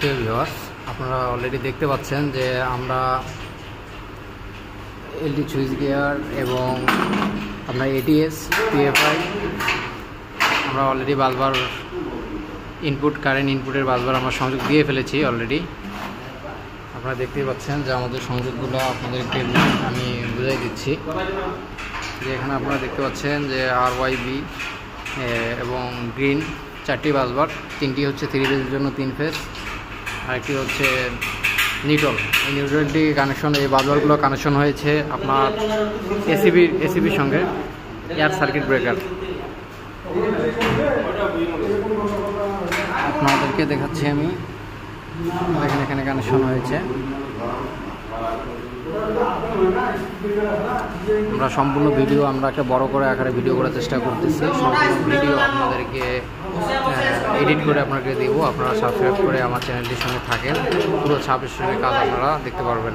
প্রিয় ভিউয়ার্স, আপনারা অলরেডি দেখতে পাচ্ছেন যে আমরা এলডি সুইচ গিয়ার এবং আপনার এটিএস পিএফআই আমরা অলরেডি বাসবার কারেন্ট ইনপুটের বাসবার আমরা সংযোগ দিয়ে ফেলেছি অলরেডি। আপনারা দেখতেই পাচ্ছেন যে আমাদের সংযোগগুলো আপনাদেরকে আমি বুঝাই দিচ্ছি যে এখানে আপনারা দেখতে পাচ্ছেন যে RYB এবং গ্রিন 4টি বাসবার, 3টি হচ্ছে 3 ফেজের জন্য 3 ফেজ, আরেকটি হচ্ছে নিউট্রাল। এই নিউট্রালটি কানেকশন, এই বাসবারগুলো কানেকশন হয়েছে আপনার এসিবির সঙ্গে এয়ার সার্কিট ব্রেকার। আপনাদেরকে দেখাচ্ছি আমি, দেখেন এখানে কানেকশন হয়েছে। আমরা সম্পূর্ণ ভিডিও আমরা একটা বড় করে আকারে ভিডিও করার চেষ্টা করতেছি। সম্পূর্ণ ভিডিও আপনাদেরকে এডিট করে আপনাকে দেব। আপনারা সাবস্ক্রাইব করে আমার চ্যানেলটির সঙ্গে থাকেন, পুরো ছাব্বিশ কাজ আপনারা দেখতে পারবেন।